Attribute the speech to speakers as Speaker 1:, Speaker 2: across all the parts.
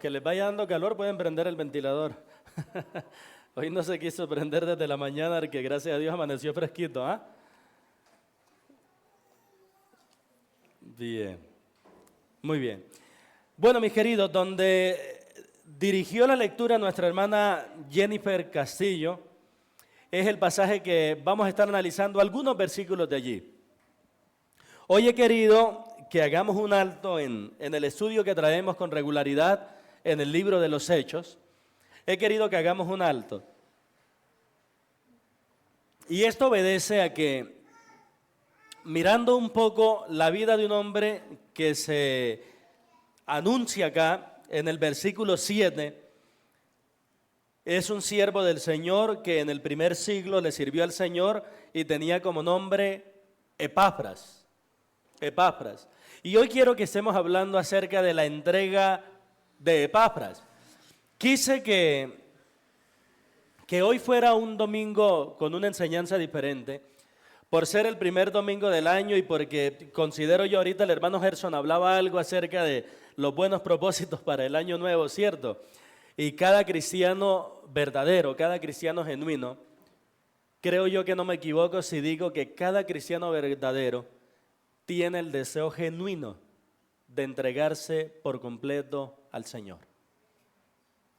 Speaker 1: Que les vaya dando calor, pueden prender el ventilador. Hoy no se quiso prender desde la mañana, que gracias a Dios amaneció fresquito, ¿ah? Bien, muy bien. Bueno, mis queridos, donde dirigió la lectura nuestra hermana Jennifer Castillo, es el pasaje que vamos a estar analizando algunos versículos de allí. Hoy he querido que hagamos un alto en el estudio que traemos con regularidad en el libro de los Hechos. He querido que hagamos un alto. Y esto obedece a que, mirando un poco la vida de un hombre que se anuncia acá en el versículo 7, es un siervo del Señor que en el primer siglo le sirvió al Señor y tenía como nombre Epafras. Epafras. Y hoy quiero que estemos hablando acerca de la entrega de Epafras. Quise que hoy fuera un domingo con una enseñanza diferente, por ser el primer domingo del año y porque considero yo, ahorita el hermano Gerson hablaba algo acerca de los buenos propósitos para el año nuevo, ¿cierto? Y cada cristiano verdadero, cada cristiano genuino, creo yo que no me equivoco si digo que cada cristiano verdadero tiene el deseo genuino de entregarse por completo al Señor.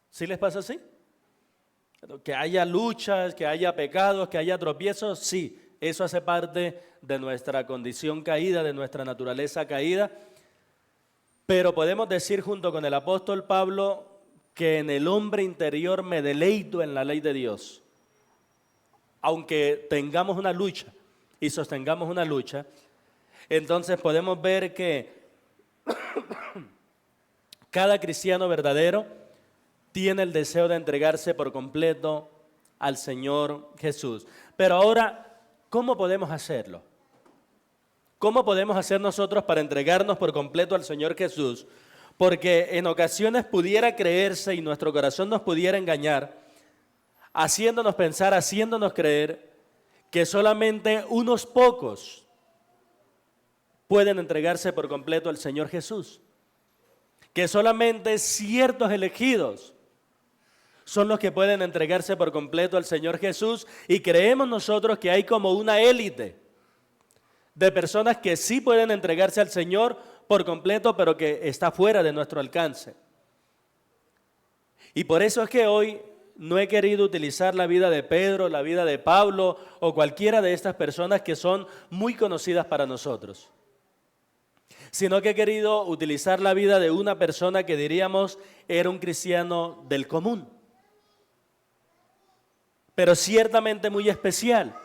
Speaker 1: ¿Sí les pasa así? Que haya luchas, que haya pecados, que haya tropiezos, sí, eso hace parte de nuestra condición caída, de nuestra naturaleza caída, pero podemos decir junto con el apóstol Pablo que en el hombre interior me deleito en la ley de Dios. Aunque tengamos una lucha y sostengamos una lucha, entonces podemos ver que cada cristiano verdadero tiene el deseo de entregarse por completo al Señor Jesús. Pero ahora, ¿cómo podemos hacerlo? ¿Cómo podemos hacer nosotros para entregarnos por completo al Señor Jesús? Porque en ocasiones pudiera creerse y nuestro corazón nos pudiera engañar, haciéndonos pensar, haciéndonos creer que solamente unos pocos pueden entregarse por completo al Señor Jesús. Que solamente ciertos elegidos son los que pueden entregarse por completo al Señor Jesús, y creemos nosotros que hay como una élite de personas que sí pueden entregarse al Señor por completo, pero que está fuera de nuestro alcance. Y por eso es que hoy no he querido utilizar la vida de Pedro, la vida de Pablo o cualquiera de estas personas que son muy conocidas para nosotros, sino que he querido utilizar la vida de una persona que diríamos era un cristiano del común, pero ciertamente muy especial,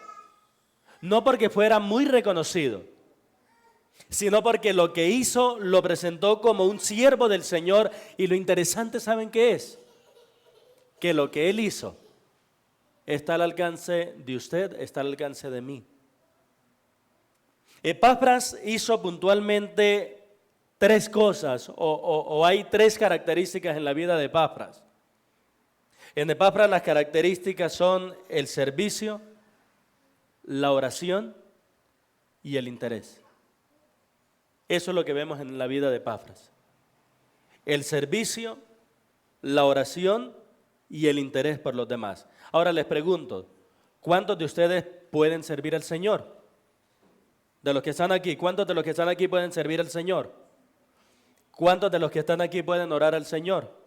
Speaker 1: no porque fuera muy reconocido, sino porque lo que hizo lo presentó como un siervo del Señor. Y lo interesante, ¿saben qué es? Que lo que él hizo está al alcance de usted, está al alcance de mí. Epafras hizo puntualmente tres cosas, o hay tres características en la vida de Epafras. En Epafras las características son el servicio, la oración y el interés. Eso es lo que vemos en la vida de Epafras. El servicio, la oración y el interés por los demás. Ahora les pregunto, ¿cuántos de ustedes pueden servir al Señor? De los que están aquí, ¿cuántos de los que están aquí pueden servir al Señor? ¿Cuántos de los que están aquí pueden orar al Señor?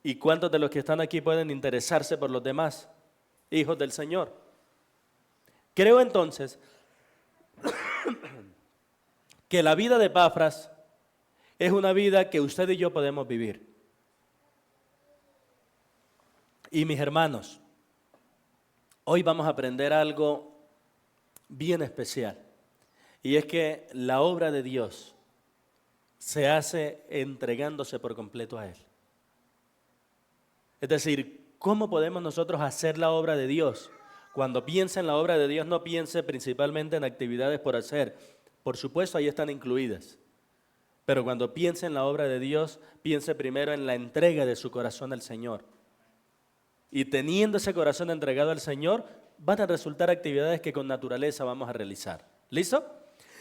Speaker 1: ¿Y cuántos de los que están aquí pueden interesarse por los demás, hijos del Señor? Creo entonces que la vida de Epafras es una vida que usted y yo podemos vivir. Y mis hermanos, hoy vamos a aprender algo bien especial. Y es que la obra de Dios se hace entregándose por completo a Él. Es decir, ¿cómo podemos nosotros hacer la obra de Dios? Cuando piense en la obra de Dios, no piense principalmente en actividades por hacer. Por supuesto, ahí están incluidas. Pero cuando piense en la obra de Dios, piense primero en la entrega de su corazón al Señor. Y teniendo ese corazón entregado al Señor, van a resultar actividades que con naturaleza vamos a realizar. ¿Listo?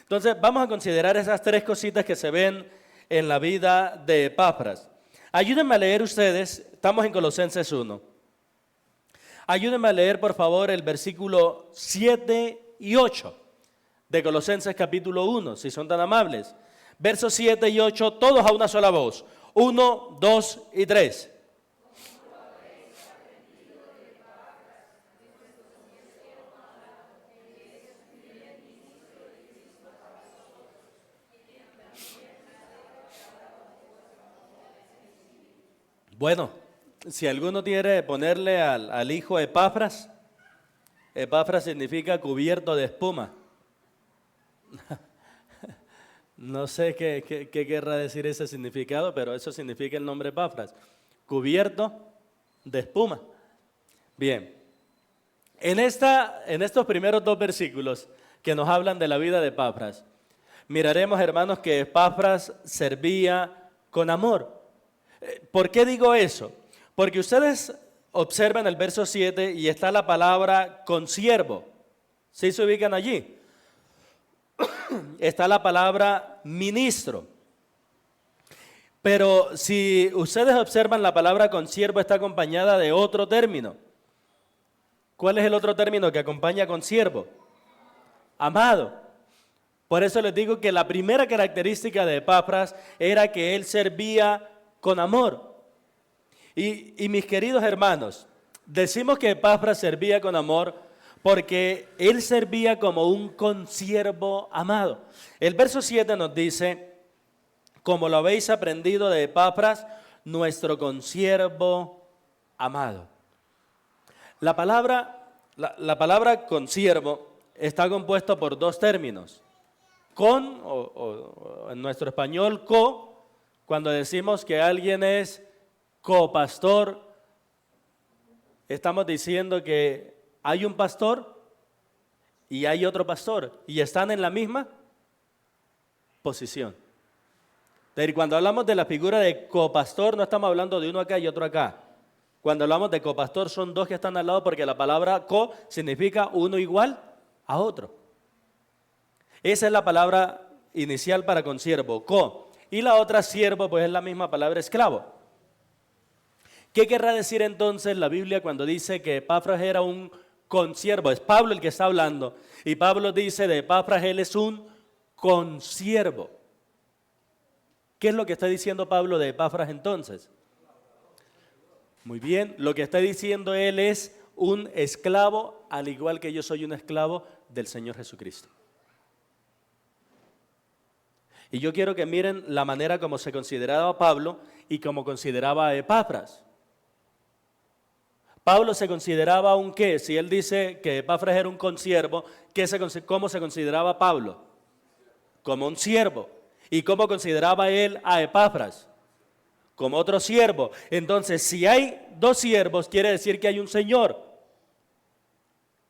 Speaker 1: Entonces, vamos a considerar esas tres cositas que se ven en la vida de Epafras. Ayúdenme a leer ustedes, estamos en Colosenses 1. Ayúdenme a leer, por favor, el versículo 7 y 8 de Colosenses capítulo 1, si son tan amables. Versos 7 y 8, todos a una sola voz. 1, 2 y 3. Bueno, si alguno quiere ponerle al hijo Epafras, Epafras significa cubierto de espuma. No sé qué querrá decir ese significado, pero eso significa el nombre Epafras, cubierto de espuma. Bien, en estos primeros dos versículos que nos hablan de la vida de Epafras, miraremos, hermanos, que Epafras servía con amor. ¿Por qué digo eso? Porque ustedes observan el verso 7 y está la palabra consiervo. ¿Sí se ubican allí? Está la palabra ministro. Pero si ustedes observan, la palabra consiervo está acompañada de otro término. ¿Cuál es el otro término que acompaña consiervo? Amado. Por eso les digo que la primera característica de Epafras era que él servía con amor. Y mis queridos hermanos, decimos que Epafras servía con amor porque él servía como un consiervo amado. El verso 7 nos dice, como lo habéis aprendido de Epafras, nuestro consiervo amado. La palabra consiervo está compuesto por dos términos. Con, o en nuestro español, cuando decimos que alguien es copastor, estamos diciendo que hay un pastor y hay otro pastor y están en la misma posición. Es decir, cuando hablamos de la figura de copastor, no estamos hablando de uno acá y otro acá. Cuando hablamos de copastor son dos que están al lado porque la palabra co significa uno igual a otro. Esa es la palabra inicial para consiervo, co. Y la otra siervo, pues es la misma palabra esclavo. ¿Qué querrá decir entonces la Biblia cuando dice que Epafras era un consiervo? Es Pablo el que está hablando. Y Pablo dice de Epafras, él es un consiervo. ¿Qué es lo que está diciendo Pablo de Epafras entonces? Muy bien, lo que está diciendo él es un esclavo, al igual que yo soy un esclavo del Señor Jesucristo. Y yo quiero que miren la manera como se consideraba a Pablo y como consideraba a Epafras. Pablo se consideraba un qué. Si él dice que Epafras era un consiervo, ¿cómo se consideraba Pablo? Como un siervo. ¿Y cómo consideraba él a Epafras? Como otro siervo. Entonces, si hay dos siervos, quiere decir que hay un Señor.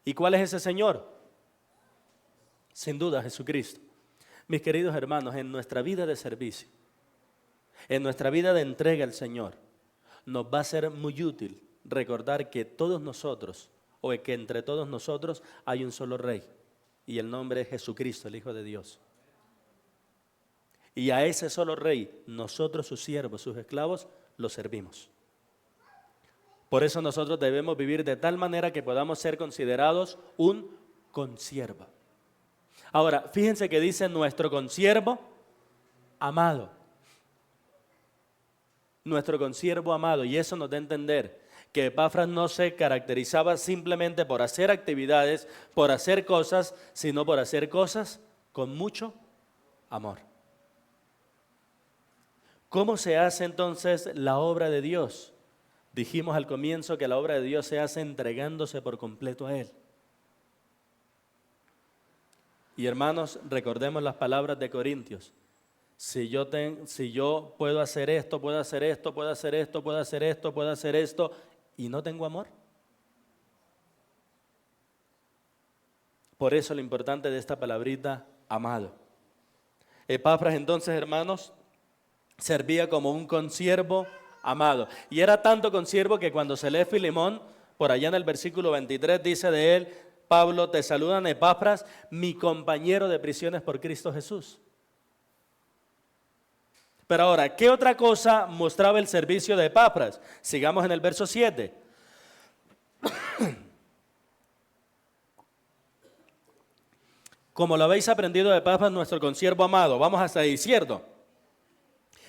Speaker 1: ¿Y cuál es ese Señor? Sin duda, Jesucristo. Mis queridos hermanos, en nuestra vida de servicio, en nuestra vida de entrega al Señor, nos va a ser muy útil recordar que todos nosotros, o que entre todos nosotros hay un solo Rey, y el nombre es Jesucristo, el Hijo de Dios. Y a ese solo Rey, nosotros sus siervos, sus esclavos, los servimos. Por eso nosotros debemos vivir de tal manera que podamos ser considerados un consiervo. Ahora, fíjense que dice nuestro consiervo amado. Nuestro consiervo amado. Y eso nos da a entender que Epafras no se caracterizaba simplemente por hacer actividades, por hacer cosas, sino por hacer cosas con mucho amor. ¿Cómo se hace entonces la obra de Dios? Dijimos al comienzo que la obra de Dios se hace entregándose por completo a Él. Y hermanos, recordemos las palabras de Corintios. Si yo puedo hacer esto, puedo hacer esto, puedo hacer esto, puedo hacer esto, puedo hacer esto, y no tengo amor. Por eso lo importante de esta palabrita, amado. Epafras entonces, hermanos, servía como un consiervo amado. Y era tanto consiervo que cuando se lee Filemón, por allá en el versículo 23 dice de él, Pablo, te saludan Epafras, mi compañero de prisiones por Cristo Jesús. Pero ahora, ¿qué otra cosa mostraba el servicio de Epafras? Sigamos en el verso 7. Como lo habéis aprendido de Epafras, nuestro consiervo amado. Vamos hasta ahí, ¿cierto?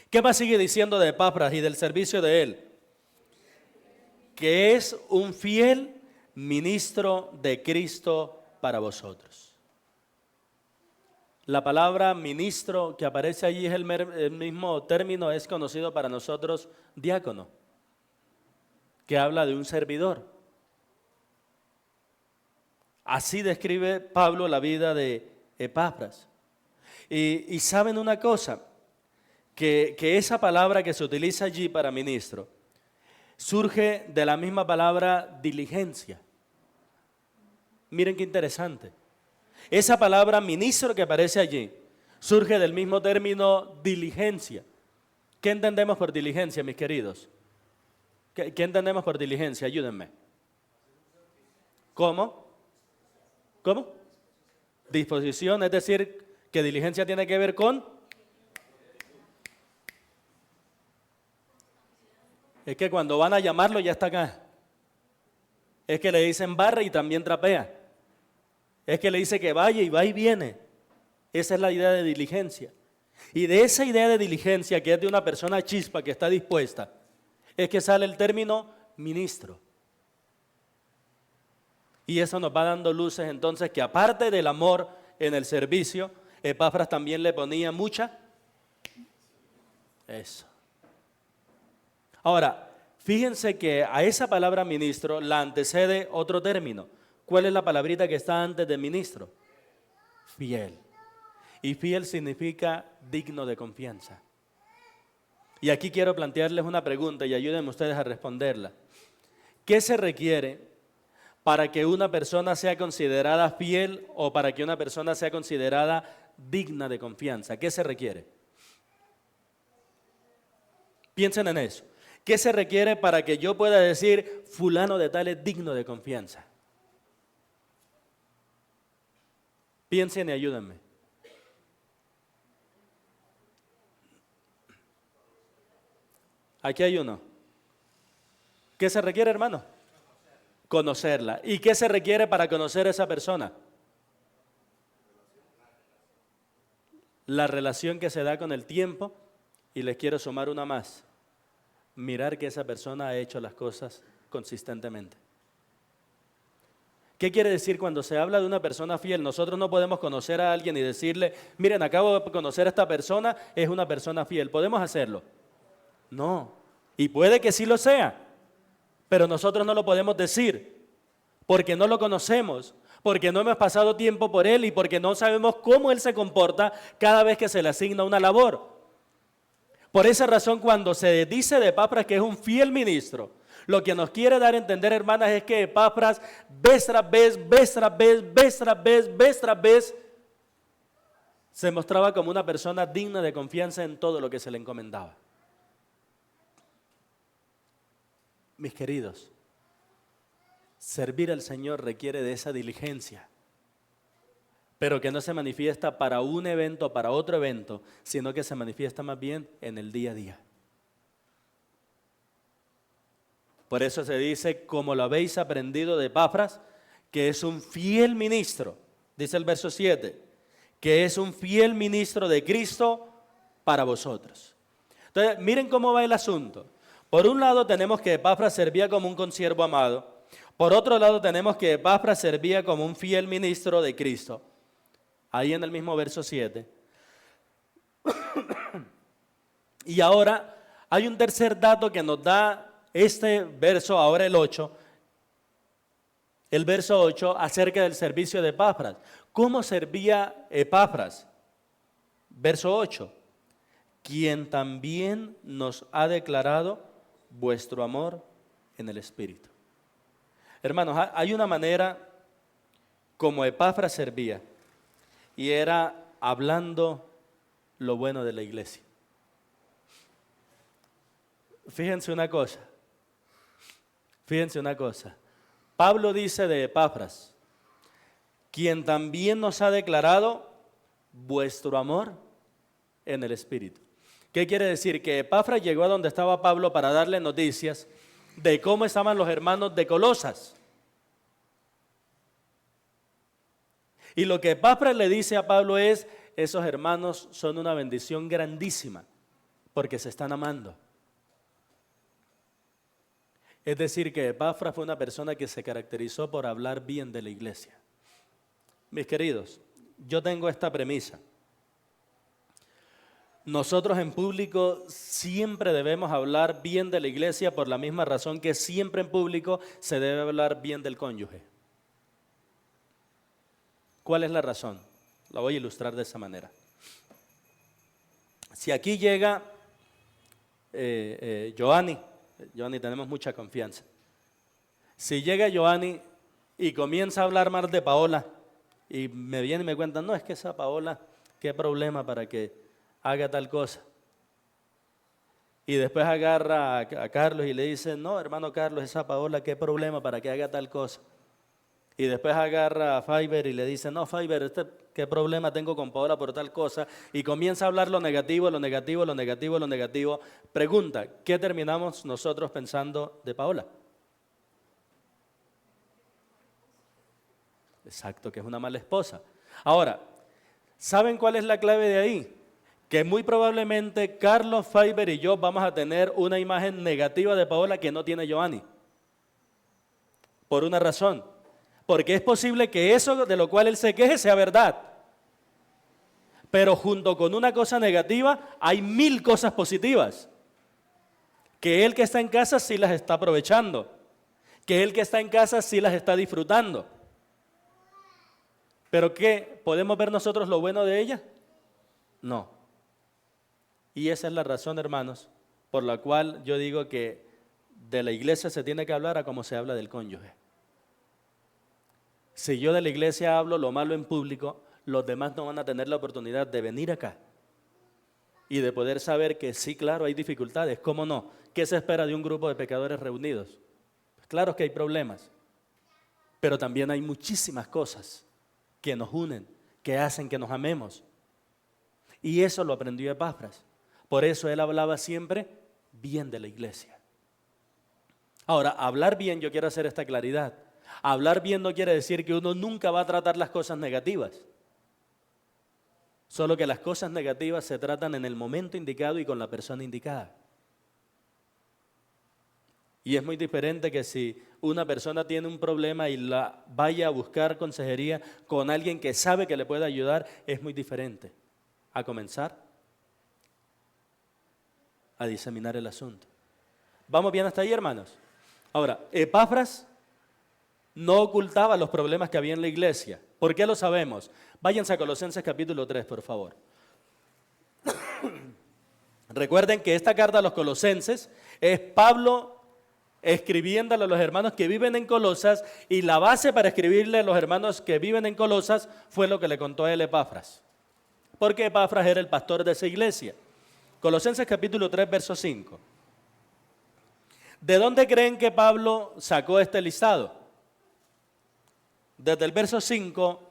Speaker 1: ¿Qué más sigue diciendo de Epafras y del servicio de él? Que es un fiel ministro de Cristo para vosotros. La palabra ministro que aparece allí es el mismo término, es conocido para nosotros diácono, que habla de un servidor. Así describe Pablo la vida de Epafras. Y saben una cosa, que esa palabra que se utiliza allí para ministro surge de la misma palabra diligencia. Miren qué interesante. Esa palabra ministro que aparece allí surge del mismo término diligencia. ¿Qué entendemos por diligencia, mis queridos? ¿Qué entendemos por diligencia? Ayúdenme. ¿Cómo? ¿Cómo? Disposición, es decir, que diligencia tiene que ver con... Es que cuando van a llamarlo ya está acá. Es que le dicen barre y también trapea. Es que le dice que vaya y va y viene. Esa es la idea de diligencia. Y de esa idea de diligencia, que es de una persona chispa que está dispuesta, es que sale el término ministro. Y eso nos va dando luces entonces que aparte del amor en el servicio, Epafras también le ponía mucha. Eso. Ahora, fíjense que a esa palabra ministro la antecede otro término. ¿Cuál es la palabrita que está antes de ministro? Fiel. Y fiel significa digno de confianza. Y aquí quiero plantearles una pregunta y ayúdenme ustedes a responderla. ¿Qué se requiere para que una persona sea considerada fiel o para que una persona sea considerada digna de confianza? ¿Qué se requiere? Piensen en eso. ¿Qué se requiere para que yo pueda decir fulano de tal es digno de confianza? Piensen y ayúdenme. Aquí hay uno. ¿Qué se requiere, hermano? Conocerla. ¿Y qué se requiere para conocer a esa persona? La relación que se da con el tiempo. Y les quiero sumar una más. Mirar que esa persona ha hecho las cosas consistentemente. ¿Qué quiere decir cuando se habla de una persona fiel? Nosotros no podemos conocer a alguien y decirle, miren, acabo de conocer a esta persona, es una persona fiel. ¿Podemos hacerlo? No. Y puede que sí lo sea, pero nosotros no lo podemos decir porque no lo conocemos, porque no hemos pasado tiempo por él y porque no sabemos cómo él se comporta cada vez que se le asigna una labor. Por esa razón, cuando se dice de Epafras que es un fiel ministro, lo que nos quiere dar a entender, hermanas, es que Epafras vez tras vez se mostraba como una persona digna de confianza en todo lo que se le encomendaba. Mis queridos, servir al Señor requiere de esa diligencia, pero que no se manifiesta para un evento, para otro evento, sino que se manifiesta más bien en el día a día. Por eso se dice, como lo habéis aprendido de Epafras, que es un fiel ministro, dice el verso 7, que es un fiel ministro de Cristo para vosotros. Entonces, miren cómo va el asunto. Por un lado tenemos que Epafras servía como un consiervo amado. Por otro lado tenemos que Epafras servía como un fiel ministro de Cristo. Ahí en el mismo verso 7. Y ahora hay un tercer dato que nos da este verso, ahora el 8. El verso 8 acerca del servicio de Epafras. ¿Cómo servía Epafras? Verso 8. Quien también nos ha declarado vuestro amor en el Espíritu. Hermanos, hay una manera como Epafras servía, y era hablando lo bueno de la iglesia. Fíjense una cosa. Pablo dice de Epafras, quien también nos ha declarado vuestro amor en el Espíritu. ¿Qué quiere decir? Que Epafras llegó a donde estaba Pablo para darle noticias de cómo estaban los hermanos de Colosas. Y lo que Epafras le dice a Pablo es, esos hermanos son una bendición grandísima, porque se están amando. Es decir, que Epafras fue una persona que se caracterizó por hablar bien de la iglesia. Mis queridos, yo tengo esta premisa. Nosotros en público siempre debemos hablar bien de la iglesia por la misma razón que siempre en público se debe hablar bien del cónyuge. ¿Cuál es la razón? La voy a ilustrar de esa manera. Si aquí llega Joanny, tenemos mucha confianza. Si llega Joanny y comienza a hablar mal de Paola y me viene y me cuenta, no, es que esa Paola, qué problema para que haga tal cosa. Y después agarra a Carlos y le dice, no, hermano Carlos, esa Paola, qué problema para que haga tal cosa. Y después agarra a Fiverr y le dice, no, Fiverr, qué problema tengo con Paola por tal cosa. Y comienza a hablar lo negativo, lo negativo, lo negativo, lo negativo. Pregunta, ¿qué terminamos nosotros pensando de Paola? Exacto, que es una mala esposa. Ahora, ¿saben cuál es la clave de ahí? Que muy probablemente Carlos, Fiverr y yo vamos a tener una imagen negativa de Paola que no tiene Joanny. Por una razón. Porque es posible que eso de lo cual él se queje sea verdad. Pero junto con una cosa negativa hay 1000 cosas positivas. Que él que está en casa sí las está aprovechando. Que él que está en casa sí las está disfrutando. ¿Pero qué? ¿Podemos ver nosotros lo bueno de ella? No. Y esa es la razón, hermanos, por la cual yo digo que de la iglesia se tiene que hablar a como se habla del cónyuge. Si yo de la iglesia hablo lo malo en público, los demás no van a tener la oportunidad de venir acá y de poder saber que sí, claro, hay dificultades. ¿Cómo no? ¿Qué se espera de un grupo de pecadores reunidos? Pues claro que hay problemas, pero también hay muchísimas cosas que nos unen, que hacen que nos amemos. Y eso lo aprendió Epafras. Por eso él hablaba siempre bien de la iglesia. Ahora, hablar bien, yo quiero hacer esta claridad. Hablar bien no quiere decir que uno nunca va a tratar las cosas negativas. Solo que las cosas negativas se tratan en el momento indicado y con la persona indicada. Y es muy diferente que si una persona tiene un problema y la vaya a buscar consejería con alguien que sabe que le puede ayudar, es muy diferente a comenzar a diseminar el asunto. ¿Vamos bien hasta ahí, hermanos? Ahora, Epafras no ocultaba los problemas que había en la iglesia. ¿Por qué lo sabemos? Váyanse a Colosenses capítulo 3, por favor. Recuerden que esta carta a los colosenses es Pablo escribiéndole a los hermanos que viven en Colosas, y la base para escribirle a los hermanos que viven en Colosas fue lo que le contó a él Epafras. Porque Epafras era el pastor de esa iglesia. Colosenses capítulo 3, verso 5. ¿De dónde creen que Pablo sacó este listado? Desde el verso 5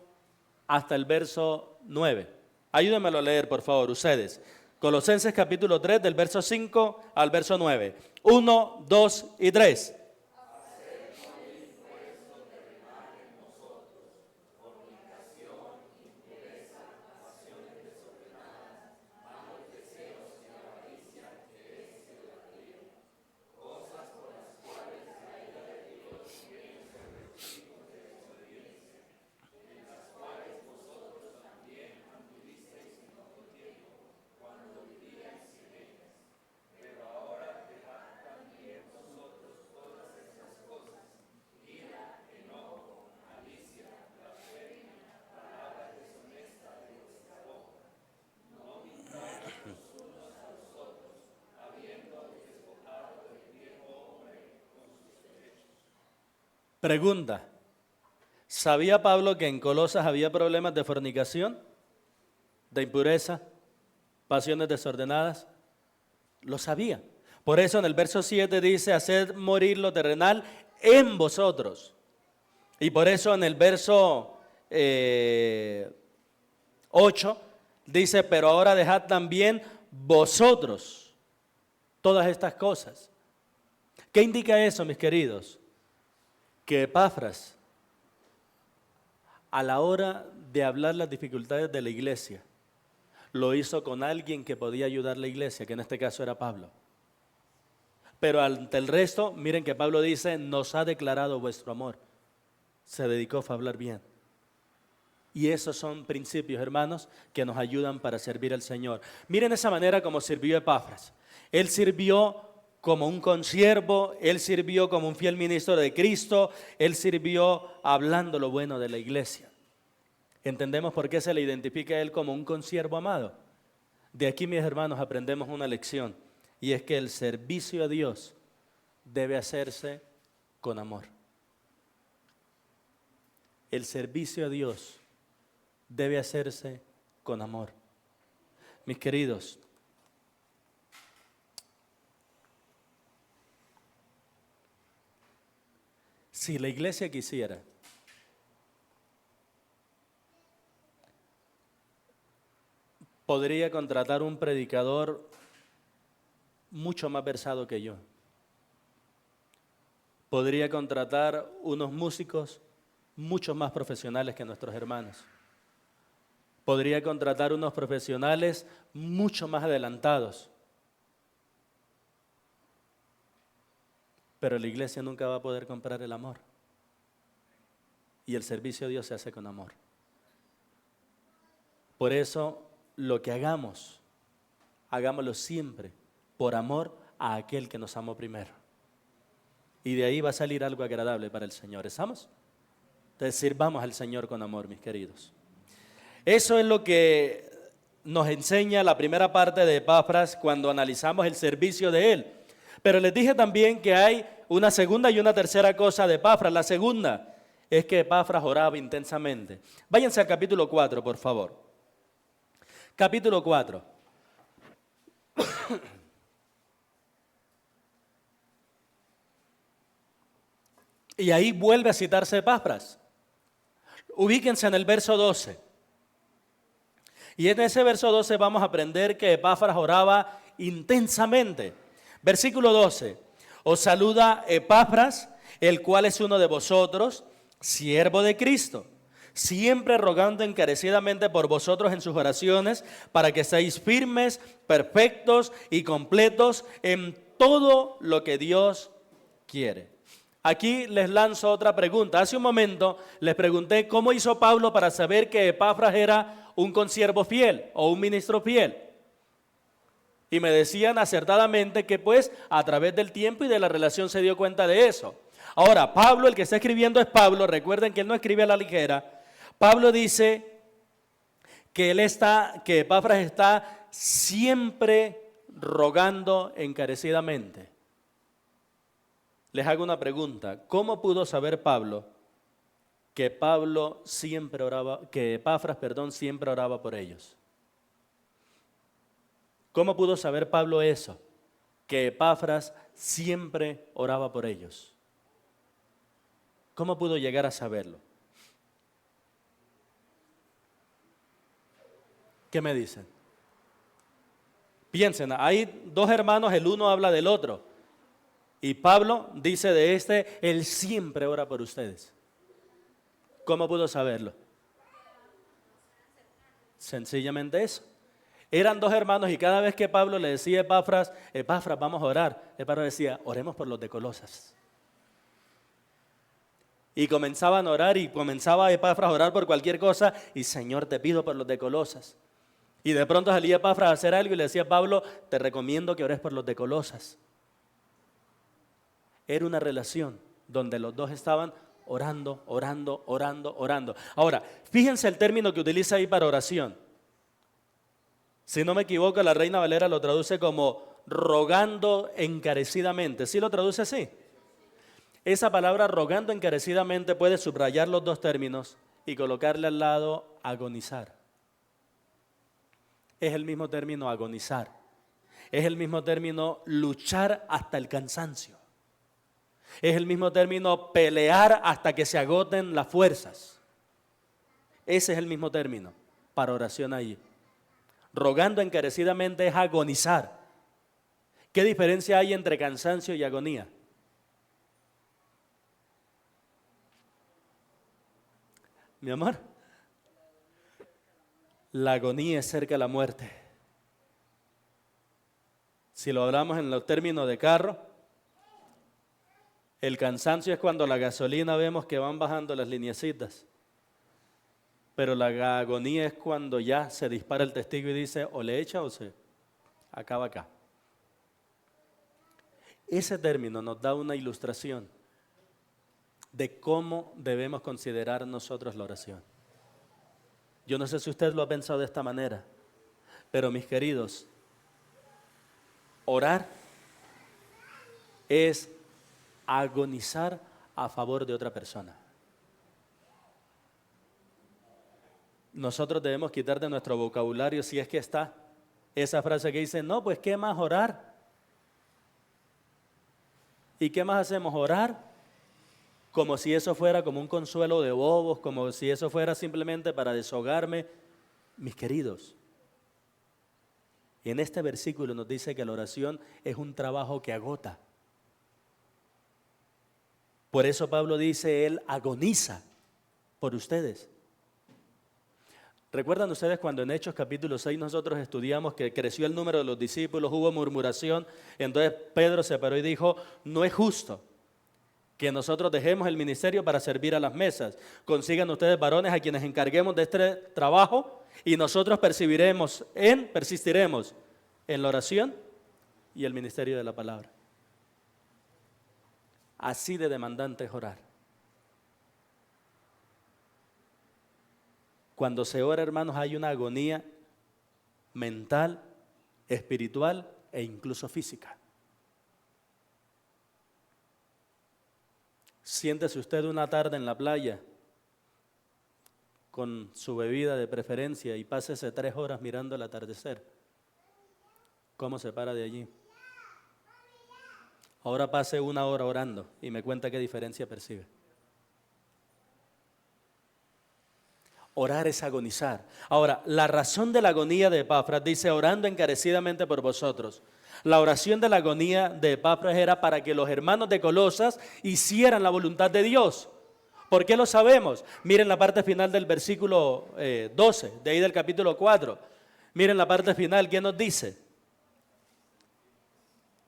Speaker 1: hasta el verso 9. Ayúdenmelo a leer, por favor, ustedes. Colosenses capítulo 3, del verso 5 al verso 9. 1, 2 y 3. Pregunta, ¿sabía Pablo que en Colosas había problemas de fornicación, de impureza, pasiones desordenadas? Lo sabía. Por eso en el verso 7 dice, haced morir lo terrenal en vosotros. Y por eso en el verso 8 dice, pero ahora dejad también vosotros todas estas cosas. ¿Qué indica eso, mis queridos? Que Epafras, a la hora de hablar las dificultades de la iglesia, lo hizo con alguien que podía ayudar a la iglesia, que en este caso era Pablo. Pero ante el resto, miren que Pablo dice, nos ha declarado vuestro amor. Se dedicó a hablar bien. Y esos son principios, hermanos, que nos ayudan para servir al Señor. Miren esa manera como sirvió Epafras. Él sirvió como un consiervo, él sirvió como un fiel ministro de Cristo, él sirvió hablando lo bueno de la iglesia. ¿Entendemos por qué se le identifica a él como un consiervo amado? De aquí, mis hermanos, aprendemos una lección, y es que el servicio a Dios debe hacerse con amor. El servicio a Dios debe hacerse con amor. Mis queridos, si la iglesia quisiera podría contratar un predicador mucho más versado que yo. Podría contratar unos músicos mucho más profesionales que nuestros hermanos. Podría contratar unos profesionales mucho más adelantados. Pero la iglesia nunca va a poder comprar el amor. Y el servicio a Dios se hace con amor. Por eso, lo que hagamos, hagámoslo siempre por amor a aquel que nos amó primero. Y de ahí va a salir algo agradable para el Señor. ¿Estamos? Entonces, sirvamos al Señor con amor, mis queridos. Eso es lo que nos enseña la primera parte de Epafras cuando analizamos el servicio de él. Pero les dije también que hay una segunda y una tercera cosa de Epafras. La segunda es que Epafras oraba intensamente. Váyanse al capítulo 4, por favor. Capítulo 4. Y ahí vuelve a citarse Epafras. Ubíquense en el verso 12. Y en ese verso 12 vamos a aprender que Epafras oraba intensamente. Versículo 12. Os saluda Epafras, el cual es uno de vosotros, siervo de Cristo, siempre rogando encarecidamente por vosotros en sus oraciones, para que seáis firmes, perfectos y completos en todo lo que Dios quiere. Aquí les lanzo otra pregunta. Hace un momento les pregunté cómo hizo Pablo para saber que Epafras era un consiervo fiel o un ministro fiel. Y me decían acertadamente que pues a través del tiempo y de la relación se dio cuenta de eso. Ahora, Pablo, el que está escribiendo es Pablo, recuerden que él no escribe a la ligera. Pablo dice que que Epafras está siempre rogando encarecidamente. Les hago una pregunta. ¿Cómo pudo saber Pablo que Epafras, siempre oraba por ellos? ¿Cómo pudo saber Pablo eso? Que Epafras siempre oraba por ellos. ¿Cómo pudo llegar a saberlo? ¿Qué me dicen? Piensen, hay dos hermanos, el uno habla del otro. Y Pablo dice de este, él siempre ora por ustedes. ¿Cómo pudo saberlo? Sencillamente eso. Eran dos hermanos y cada vez que Pablo le decía a Epafras, Epafras, vamos a orar, Epafras decía, oremos por los de Colosas. Y comenzaban a orar y comenzaba Epafras a orar por cualquier cosa y Señor, te pido por los de Colosas. Y de pronto salía Epafras a hacer algo y le decía a Pablo, te recomiendo que ores por los de Colosas. Era una relación donde los dos estaban orando, orando, orando, orando. Ahora, fíjense el término que utiliza ahí para oración. Si no me equivoco, la Reina Valera lo traduce como rogando encarecidamente. ¿Sí lo traduce así? Esa palabra rogando encarecidamente puede subrayar los dos términos y colocarle al lado agonizar. Es el mismo término agonizar. Es el mismo término luchar hasta el cansancio. Es el mismo término pelear hasta que se agoten las fuerzas. Ese es el mismo término para oración allí. Rogando encarecidamente es agonizar. ¿Qué diferencia hay entre cansancio y agonía? Mi amor, la agonía es cerca de la muerte. Si lo hablamos en los términos de carro, el cansancio es cuando la gasolina vemos que van bajando las lineecitas. Pero la agonía es cuando ya se dispara el testigo y dice, o le echa o se acaba acá. Ese término nos da una ilustración de cómo debemos considerar nosotros la oración. Yo no sé si usted lo ha pensado de esta manera, pero mis queridos, orar es agonizar a favor de otra persona. Nosotros debemos quitar de nuestro vocabulario, si es que está, esa frase que dice, no, pues ¿qué más orar? ¿Y qué más hacemos? Orar como si eso fuera como un consuelo de bobos, como si eso fuera simplemente para deshogarme. Mis queridos, en este versículo nos dice que la oración es un trabajo que agota. Por eso Pablo dice, él agoniza por ustedes. ¿Recuerdan ustedes cuando en Hechos capítulo 6 nosotros estudiamos que creció el número de los discípulos, hubo murmuración? Entonces Pedro se paró y dijo, no es justo que nosotros dejemos el ministerio para servir a las mesas. Consigan ustedes varones a quienes encarguemos de este trabajo y nosotros persistiremos en la oración y el ministerio de la palabra. Así de demandante es orar. Cuando se ora, hermanos, hay una agonía mental, espiritual e incluso física. Siéntese usted una tarde en la playa con su bebida de preferencia y pásese 3 horas mirando el atardecer. ¿Cómo se para de allí? Ahora pase 1 hora orando y me cuenta qué diferencia percibe. Orar es agonizar. Ahora, la razón de la agonía de Epafras dice, orando encarecidamente por vosotros. La oración de la agonía de Epafras era para que los hermanos de Colosas hicieran la voluntad de Dios. ¿Por qué lo sabemos? Miren la parte final del versículo 12, de ahí del capítulo 4. Miren la parte final, ¿qué nos dice?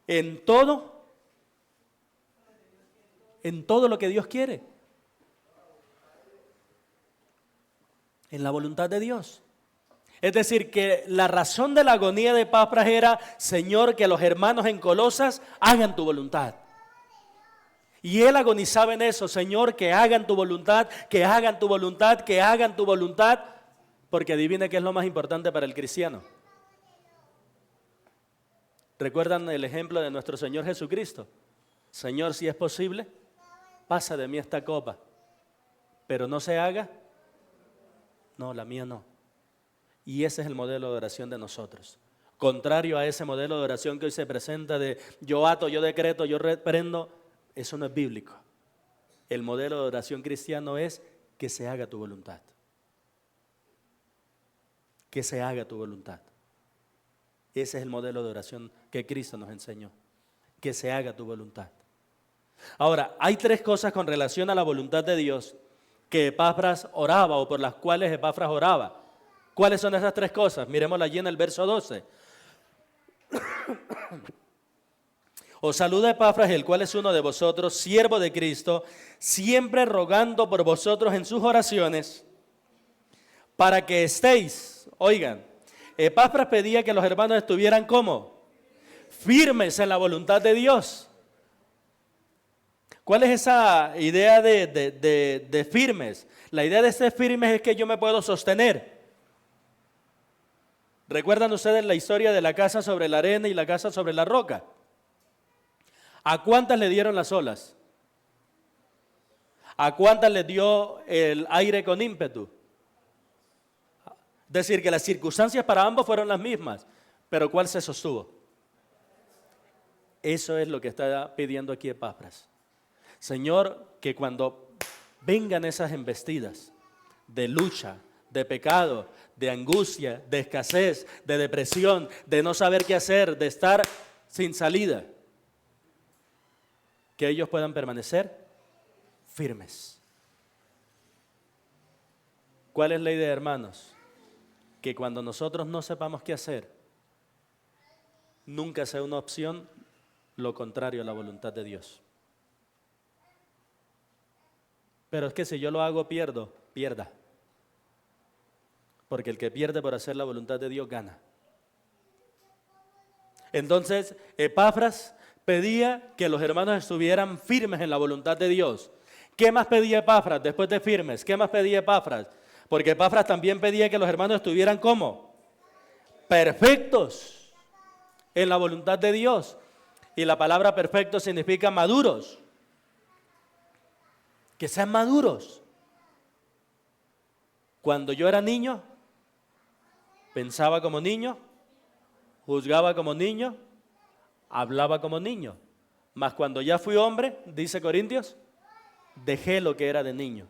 Speaker 1: En todo lo que Dios quiere. En la voluntad de Dios. Es decir, que la razón de la agonía de Epafras era, Señor, que los hermanos en Colosas hagan tu voluntad. Y él agonizaba en eso, Señor, que hagan tu voluntad, que hagan tu voluntad, que hagan tu voluntad, porque adivine qué es lo más importante para el cristiano. ¿Recuerdan el ejemplo de nuestro Señor Jesucristo? Señor, si es posible, pasa de mí esta copa, pero no se haga. No, la mía no. Y ese es el modelo de oración de nosotros. Contrario a ese modelo de oración que hoy se presenta de yo ato, yo decreto, yo reprendo, eso no es bíblico. El modelo de oración cristiano es que se haga tu voluntad. Que se haga tu voluntad. Ese es el modelo de oración que Cristo nos enseñó. Que se haga tu voluntad. Ahora, hay 3 cosas con relación a la voluntad de Dios que Epafras oraba o por las cuales Epafras oraba. ¿Cuáles son esas 3 cosas? Miremosla allí en el verso 12. Os saluda Epafras, el cual es uno de vosotros, siervo de Cristo, siempre rogando por vosotros en sus oraciones, para que estéis, oigan, Epafras pedía que los hermanos estuvieran ¿cómo? Firmes en la voluntad de Dios. ¿Cuál es esa idea de firmes? La idea de ser firmes es que yo me puedo sostener. ¿Recuerdan ustedes la historia de la casa sobre la arena y la casa sobre la roca? ¿A cuántas le dieron las olas? ¿A cuántas les dio el aire con ímpetu? Es decir, que las circunstancias para ambos fueron las mismas, pero ¿cuál se sostuvo? Eso es lo que está pidiendo aquí Epafras. Señor, que cuando vengan esas embestidas de lucha, de pecado, de angustia, de escasez, de depresión, de no saber qué hacer, de estar sin salida, que ellos puedan permanecer firmes. ¿Cuál es la idea, hermanos? Que cuando nosotros no sepamos qué hacer, nunca sea una opción lo contrario a la voluntad de Dios. Pero es que si yo lo hago, pierda. Porque el que pierde por hacer la voluntad de Dios gana. Entonces, Epafras pedía que los hermanos estuvieran firmes en la voluntad de Dios. ¿Qué más pedía Epafras después de firmes? ¿Qué más pedía Epafras? Porque Epafras también pedía que los hermanos estuvieran ¿cómo? Perfectos en la voluntad de Dios. Y la palabra perfecto significa maduros. Que sean maduros. Cuando yo era niño, pensaba como niño, juzgaba como niño, hablaba como niño. Mas cuando ya fui hombre, dice Corintios, dejé lo que era de niño.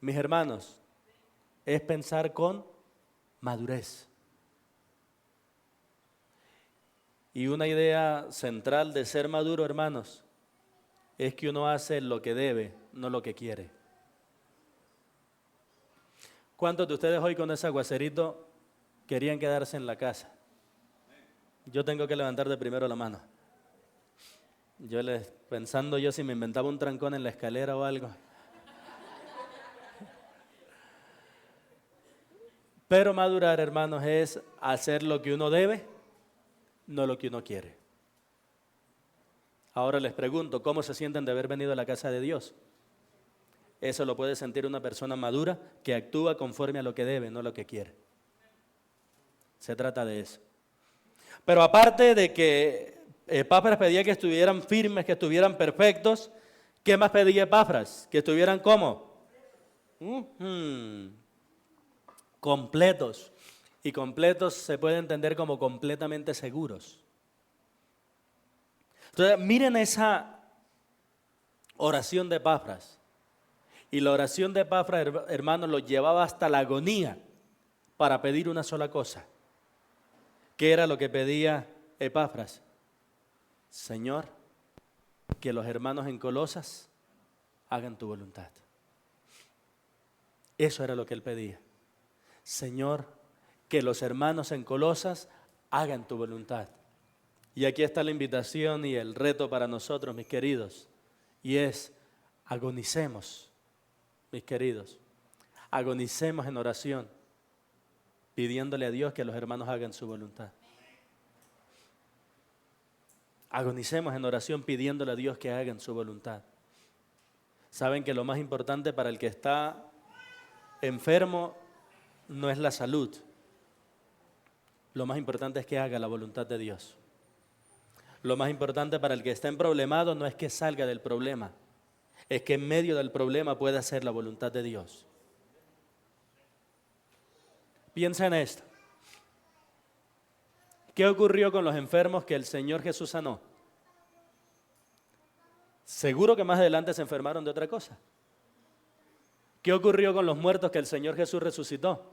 Speaker 1: Mis hermanos, es pensar con madurez. Y una idea central de ser maduro, hermanos, es que uno hace lo que debe, no lo que quiere. ¿Cuántos de ustedes hoy con ese aguacerito querían quedarse en la casa? Yo tengo que levantar de primero la mano. Pensando yo si me inventaba un trancón en la escalera o algo. Pero madurar, hermanos, es hacer lo que uno debe, no lo que uno quiere. Ahora les pregunto, ¿cómo se sienten de haber venido a la casa de Dios? Eso lo puede sentir una persona madura que actúa conforme a lo que debe, no lo que quiere. Se trata de eso. Pero aparte de que Epafras pedía que estuvieran firmes, que estuvieran perfectos, ¿qué más pedía Epafras? Que estuvieran ¿cómo? Completos. Y completos se puede entender como completamente seguros. Entonces, miren esa oración de Epafras. Y la oración de Epafras, hermanos, lo llevaba hasta la agonía para pedir una sola cosa. ¿Qué era lo que pedía Epafras? Señor, que los hermanos en Colosas hagan tu voluntad. Eso era lo que él pedía. Señor, que los hermanos en Colosas hagan tu voluntad. Y aquí está la invitación y el reto para nosotros, mis queridos. Y es, agonicemos, mis queridos. Agonicemos en oración, pidiéndole a Dios que los hermanos hagan su voluntad. Agonicemos en oración pidiéndole a Dios que hagan su voluntad. Saben que lo más importante para el que está enfermo no es la salud. Lo más importante es que haga la voluntad de Dios. Lo más importante para el que está en problemado no es que salga del problema, es que en medio del problema pueda hacer la voluntad de Dios. Piensa en esto. ¿Qué ocurrió con los enfermos que el Señor Jesús sanó? Seguro que más adelante se enfermaron de otra cosa. ¿Qué ocurrió con los muertos que el Señor Jesús resucitó?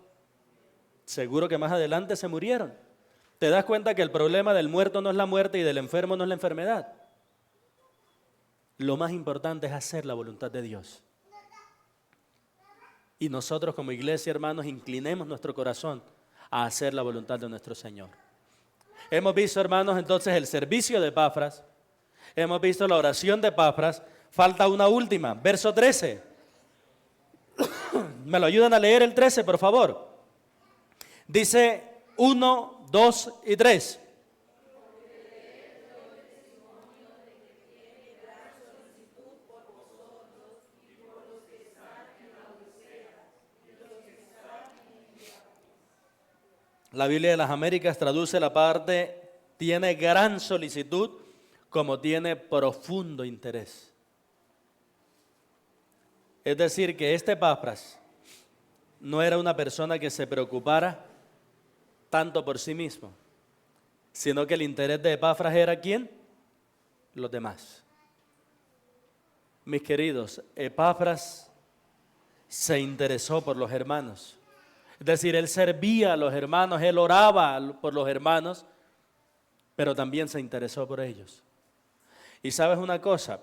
Speaker 1: Seguro que más adelante se murieron. ¿Te das cuenta que el problema del muerto no es la muerte y del enfermo no es la enfermedad? Lo más importante es hacer la voluntad de Dios. Y nosotros como iglesia, hermanos, inclinemos nuestro corazón a hacer la voluntad de nuestro Señor. Hemos visto, hermanos, entonces el servicio de Epafras. Hemos visto la oración de Epafras. Falta una última, verso 13. ¿Me lo ayudan a leer el 13, por favor? Dice 1, 2 y 3. La Biblia de las Américas traduce la parte tiene gran solicitud como tiene profundo interés. Es decir, que este Epafras no era una persona que se preocupara tanto por sí mismo, sino que el interés de Epafras era ¿quién? Los demás. Mis queridos, Epafras se interesó por los hermanos. Es decir, él servía a los hermanos, él oraba por los hermanos, pero también se interesó por ellos. Y sabes una cosa,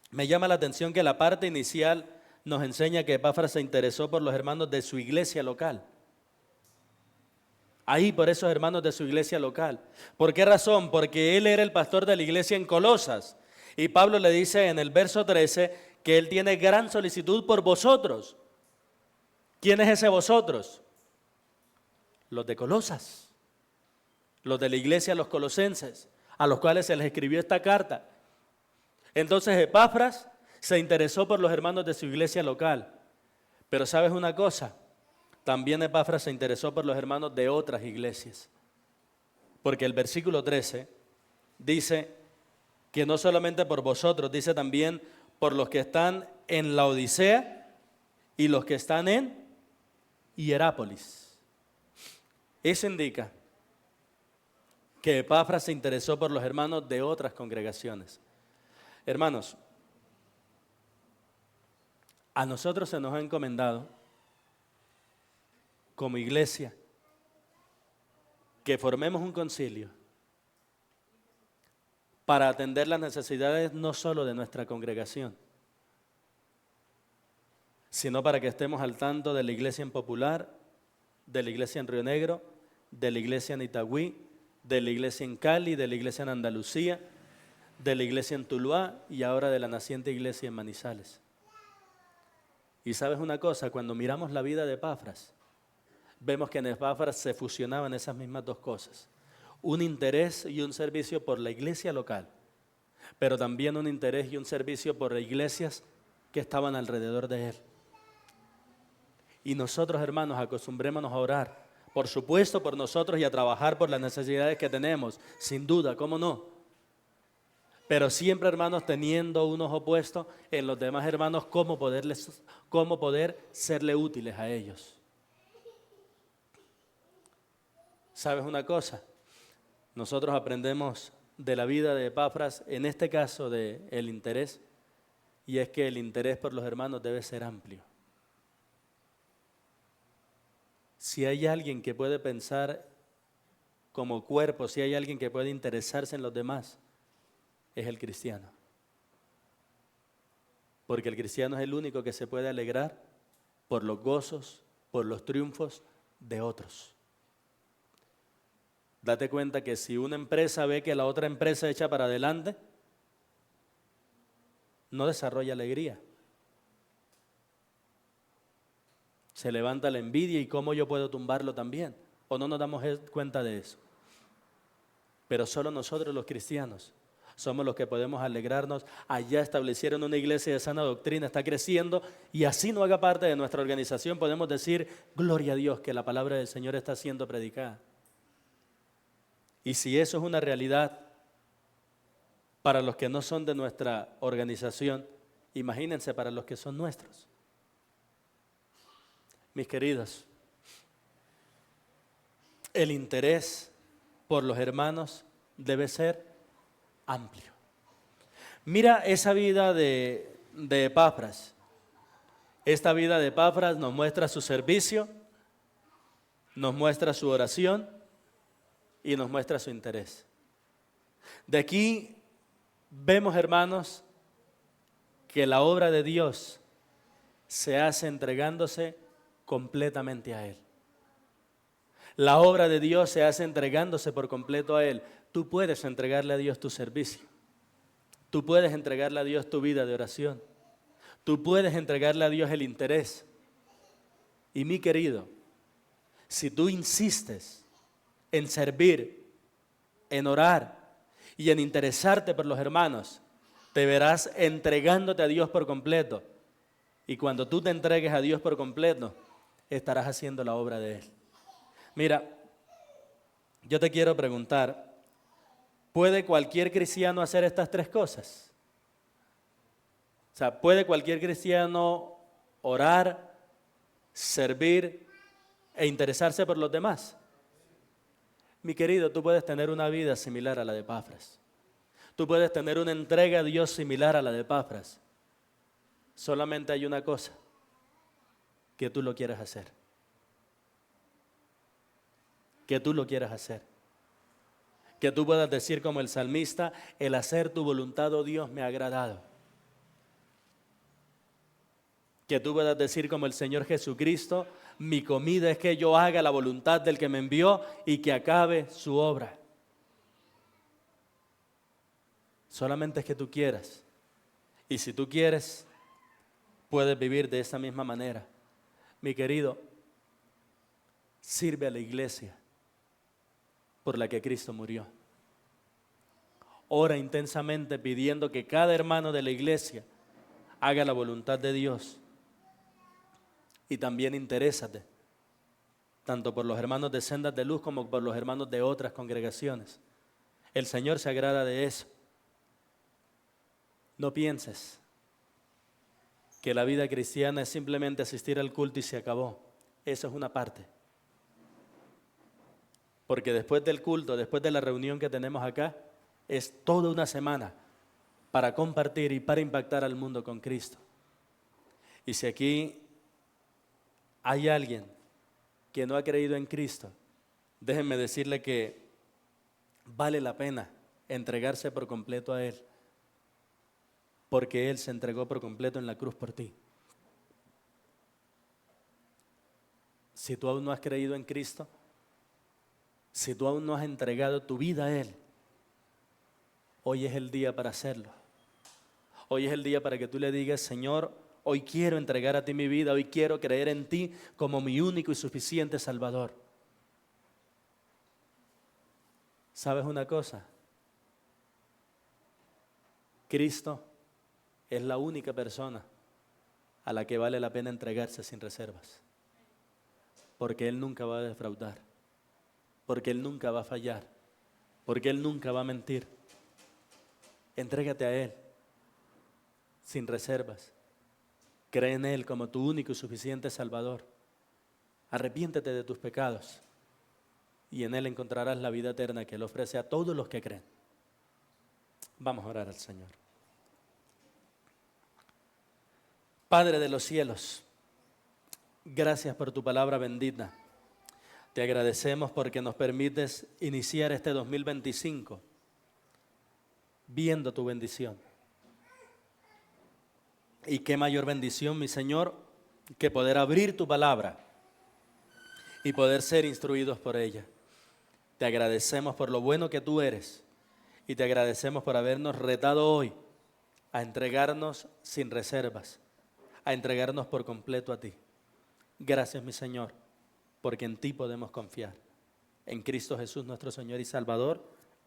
Speaker 1: me llama la atención que la parte inicial nos enseña que Epafras se interesó por los hermanos de su iglesia local. Ahí por esos hermanos de su iglesia local. ¿Por qué razón? Porque él era el pastor de la iglesia en Colosas. Y Pablo le dice en el verso 13 que él tiene gran solicitud por vosotros. ¿Quién es ese vosotros? Los de Colosas, los de la iglesia, los colosenses, a los cuales se les escribió esta carta. Entonces Epafras se interesó por los hermanos de su iglesia local. Pero ¿sabes una cosa? También Epafras se interesó por los hermanos de otras iglesias. Porque el versículo 13 dice que no solamente por vosotros, dice también por los que están en la Odisea y los que están en Hierápolis. Eso indica que Epafras se interesó por los hermanos de otras congregaciones. Hermanos, a nosotros se nos ha encomendado como iglesia que formemos un concilio para atender las necesidades no solo de nuestra congregación, sino para que estemos al tanto de la iglesia en Popular, de la iglesia en Río Negro, de la iglesia en Itagüí, de la iglesia en Cali, de la iglesia en Andalucía, de la iglesia en Tuluá y ahora de la naciente iglesia en Manizales. Y sabes una cosa, cuando miramos la vida de Epafras, vemos que en Epafras se fusionaban esas mismas dos cosas. Un interés y un servicio por la iglesia local, pero también un interés y un servicio por las iglesias que estaban alrededor de él. Y nosotros, hermanos, acostumbrémonos a orar, por supuesto por nosotros y a trabajar por las necesidades que tenemos, sin duda, ¿cómo no? Pero siempre, hermanos, teniendo un ojo puesto en los demás hermanos, cómo poder serle útiles a ellos. ¿Sabes una cosa? Nosotros aprendemos de la vida de Epafras, en este caso del interés, y es que el interés por los hermanos debe ser amplio. Si hay alguien que puede pensar como cuerpo, si hay alguien que puede interesarse en los demás, es el cristiano. Porque el cristiano es el único que se puede alegrar por los gozos, por los triunfos de otros. Date cuenta que si una empresa ve que la otra empresa echa para adelante, no desarrolla alegría. Se levanta la envidia y cómo yo puedo tumbarlo también. ¿O no nos damos cuenta de eso? Pero solo nosotros los cristianos somos los que podemos alegrarnos. Allá establecieron una iglesia de sana doctrina, está creciendo y así no haga parte de nuestra organización, podemos decir, gloria a Dios que la palabra del Señor está siendo predicada. Y si eso es una realidad para los que no son de nuestra organización, imagínense para los que son nuestros. Mis queridos, el interés por los hermanos debe ser amplio. Mira esa vida de Epafras. Esta vida de Epafras nos muestra su servicio, nos muestra su oración y nos muestra su interés. De aquí vemos, hermanos, que la obra de Dios se hace entregándose completamente a Él. La obra de Dios se hace entregándose por completo a Él. Tú puedes entregarle a Dios tu servicio. Tú puedes entregarle a Dios tu vida de oración. Tú puedes entregarle a Dios el interés. Y mi querido, si tú insistes en servir, en orar y en interesarte por los hermanos, te verás entregándote a Dios por completo. Y cuando tú te entregues a Dios por completo, estarás haciendo la obra de Él. Mira, yo te quiero preguntar, ¿puede cualquier cristiano hacer estas tres cosas? O sea, ¿puede cualquier cristiano orar, servir e interesarse por los demás? Mi querido, tú puedes tener una vida similar a la de Epafras. Tú puedes tener una entrega a Dios similar a la de Epafras. Solamente hay una cosa. que tú lo quieras hacer. Que tú lo quieras hacer. Que tú puedas decir como el salmista, el hacer tu voluntad, oh Dios, me ha agradado. Que tú puedas decir como el Señor Jesucristo, mi comida es que yo haga la voluntad del que me envió y que acabe su obra. Solamente es que tú quieras. Y si tú quieres, puedes vivir de esa misma manera. Mi querido, sirve a la iglesia por la que Cristo murió. Ora intensamente pidiendo que cada hermano de la iglesia haga la voluntad de Dios. Y también interésate, tanto por los hermanos de Sendas de Luz como por los hermanos de otras congregaciones. El Señor se agrada de eso. No pienses que la vida cristiana es simplemente asistir al culto y se acabó. Eso es una parte. Porque después del culto, después de la reunión que tenemos acá, es toda una semana para compartir y para impactar al mundo con Cristo. Y si aquí hay alguien que no ha creído en Cristo, déjenme decirle que vale la pena entregarse por completo a Él, porque Él se entregó por completo en la cruz por ti. Si tú aún no has creído en Cristo, si tú aún no has entregado tu vida a Él, hoy es el día para hacerlo. Hoy es el día para que tú le digas, Señor, hoy quiero entregar a ti mi vida, hoy quiero creer en ti como mi único y suficiente Salvador. ¿Sabes una cosa? Cristo es la única persona a la que vale la pena entregarse sin reservas. Porque Él nunca va a defraudar. Porque Él nunca va a fallar. Porque Él nunca va a mentir. Entrégate a Él sin reservas. Cree en Él como tu único y suficiente Salvador. Arrepiéntete de tus pecados y en Él encontrarás la vida eterna que Él ofrece a todos los que creen. Vamos a orar al Señor. Padre de los cielos, gracias por tu palabra bendita. Te agradecemos porque nos permites iniciar este 2025 viendo tu bendición. Y qué mayor bendición, mi Señor, que poder abrir tu palabra y poder ser instruidos por ella. Te agradecemos por lo bueno que tú eres y te agradecemos por habernos retado hoy a entregarnos sin reservas, a entregarnos por completo a ti. Gracias, mi Señor, porque en ti podemos confiar. En Cristo Jesús, nuestro Señor y Salvador.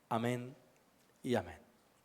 Speaker 1: Amén y amén.